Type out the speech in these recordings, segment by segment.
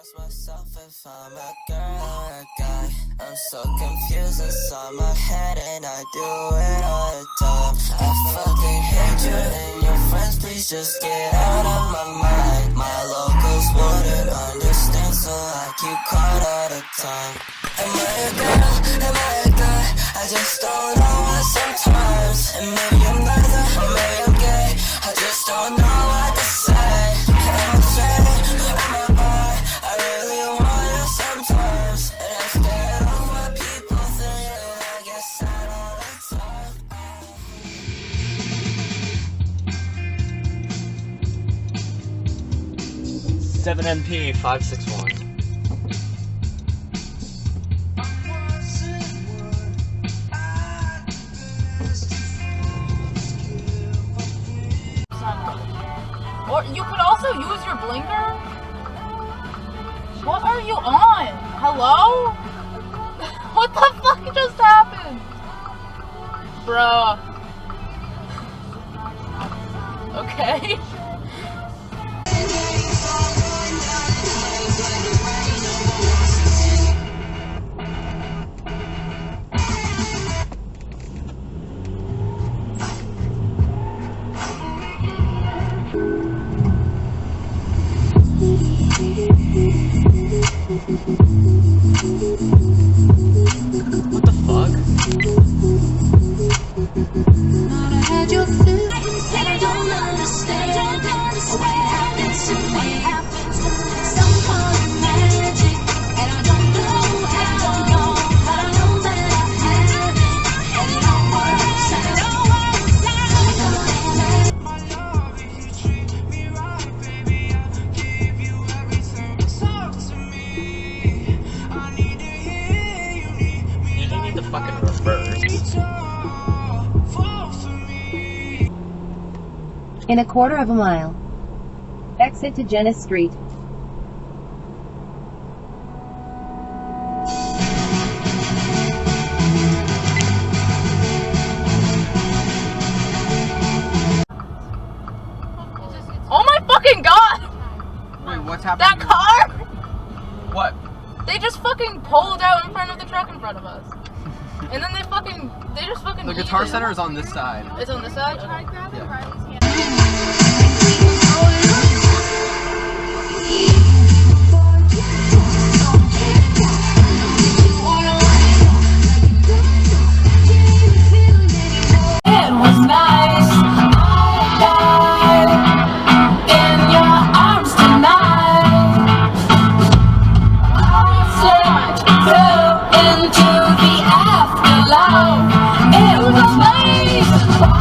ask myself if I'm a girl or a guy. I'm so confused inside my head and I do it all the time. I fucking hate you and your friends, please just get out of my mind. My locals wouldn't understand, so I keep quiet all the time. Am I a girl? Am I a guy? I just don't know why sometimes. And maybe I'm neither, or maybe I'm gay. I just don't know what to say. Am I straight? Am I bi? I really wonder sometimes. And I'm scared of what people think, and I get sad all the time. 7MP 561. Or you could also use your blinker. What are you on? Hello? What the fuck just happened? Bruh. Okay. What the fuck? And I don't understand what happens to me. Some call it magic, and I don't know how, but I know that I have it, and it all works out. My love, if you treat me right, baby, I'll give you everything. Talk to me. I need to hear you need me. You need the fucking reverse. Fall for me. In a quarter of a mile, exit to Genes Street. Oh my fucking god! Wait, what's happening? That car! What? They just fucking pulled out in front of the truck in front of us. And then they just fucking The Guitar beat it. Center is on this side. It's on this side? Okay. It was nice. I died in your arms tonight. I slipped through into the afterlife. It was nice. I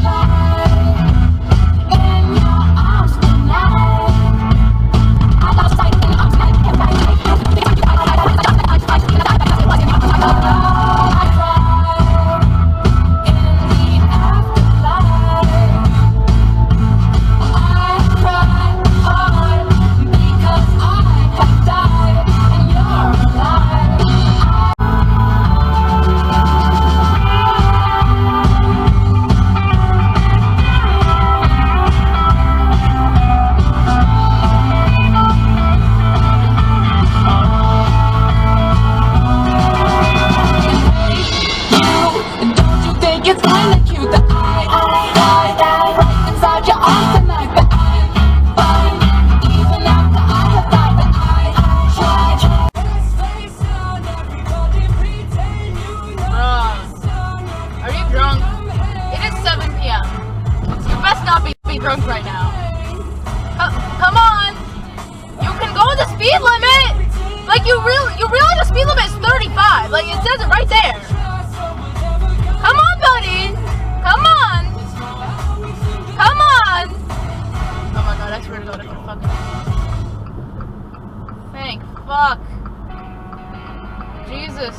died in your arms tonight. I lost sight in your arms tonight. It's kinda cute that I died right inside your arms tonight. But I'm fine, even after I have thought that I tried. Bruh. Are you drunk? It is 7 p.m. You best not be drunk right now. Come on! You can go the speed limit! Like, you realize the speed limit is 35. Like, it says it right there. Come on, buddy! Come on! Come on! Oh my god, I swear to god, I can fucking... Thank fuck. Jesus.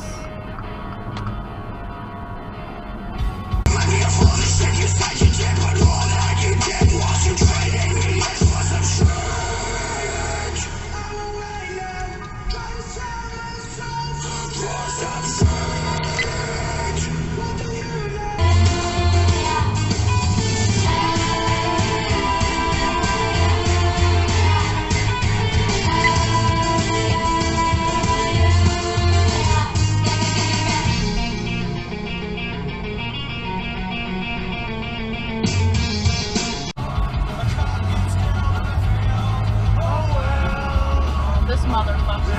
motherfucker.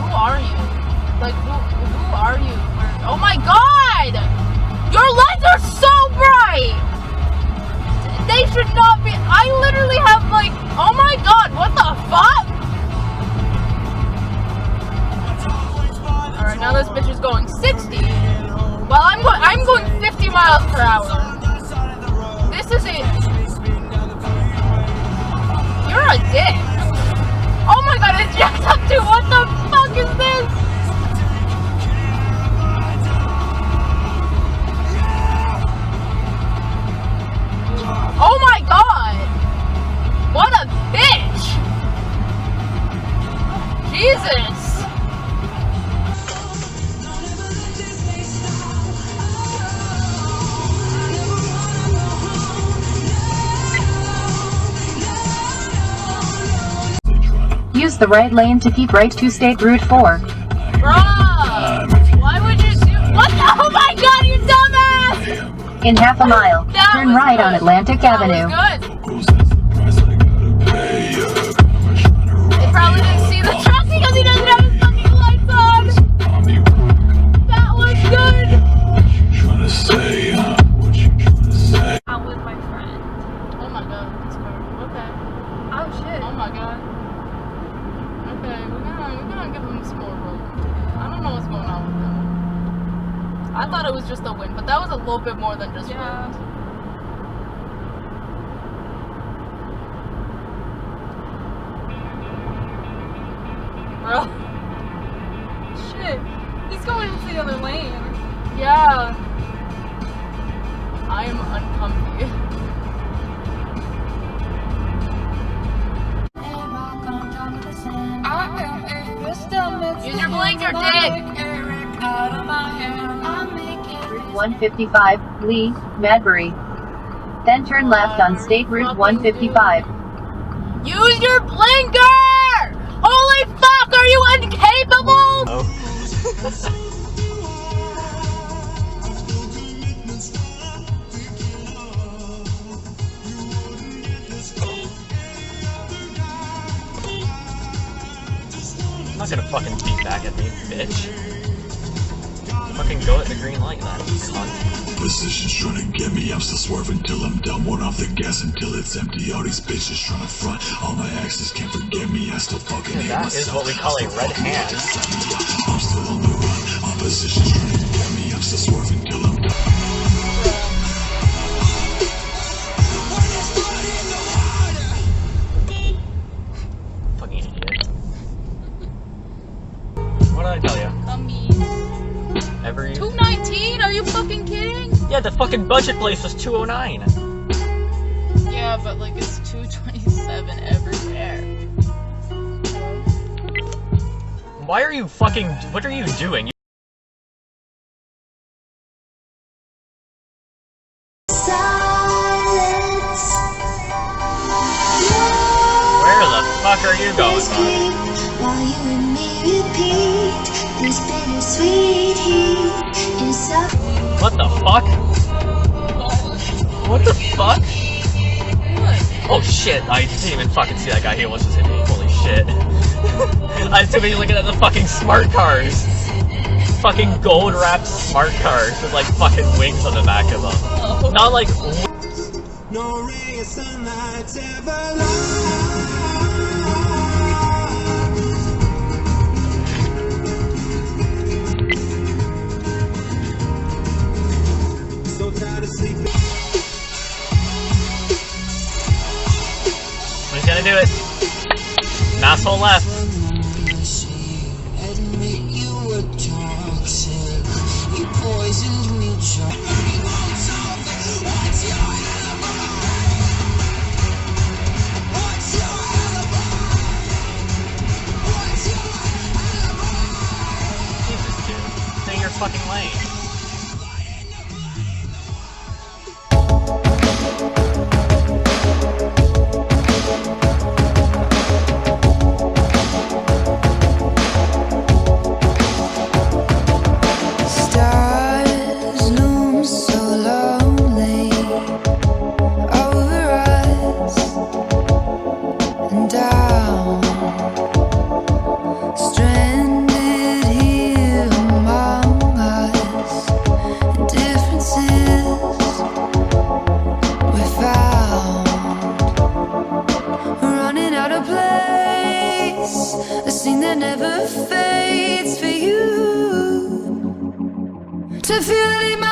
Who are you? Like, who are you? Oh my god! Your lights are so bright! They should not be. I literally have like, oh my god, what the fuck? Alright, now this bitch is going 60. Well, I'm going 50 miles per hour. This is it. You're a dick. Oh my god, it's jacked up too. What the fuck is this? Oh my god! What a bitch! Jesus! Use the right lane to keep right to State Route 4. Bruh! Why would you do— what the— oh my god, you dumbass! In half a mile, That turn was right good. on Atlantic That Avenue. was good. They probably didn't see the truck because he doesn't have his fucking lights on. That was good. Out with my friend. Oh my god, it's good. Okay. Oh shit. Oh my god. Okay, we're gonna give him some more room. I don't know what's going on with him. I thought it was just a win, but that was a little bit more than just wind. Bro. Shit. He's going into the other lane. Yeah. I am uncomfy. Use your blinker, dick! Route 155, Lee, Madbury. Then turn left on State Route 155. Use your blinker! Holy fuck, are you incapable? Oh. I'm not gonna fucking beat back at me, bitch. Fucking go at the green light, that cunt. Positions trying to get me, I'm still swerving till I'm done. One off the gas until it's empty. All these bitches trying to front. All my exes can't forget me, I still fucking hate That myself. is what we call a red hand. I'm still on the run. All positions trying to get me, I'm still swerving till I'm done. Fucking idiot. What did I tell you? Every 219? Are you fucking kidding? yeah, the fucking budget place was 209. Yeah, but like it's 227 everywhere. Why are you fucking? What are you doing? Where the fuck are you going, bud? While you and me repeat this bittersweet heat inside. What the fuck? What the fuck? Oh shit, I didn't even fucking see that guy. He almost just hit me. Holy shit. I was too busy looking at the fucking smart cars. Fucking gold wrapped smart cars with like fucking wings on the back of them. Not like. No ray of sunlight's ever light. So tired of sleeping. He's gonna do it. Asshole left. Admit you were toxic. You poisoned me. Jesus, dude. Stay in your fucking lane. Stars loom so lonely over us and down. to feel it in my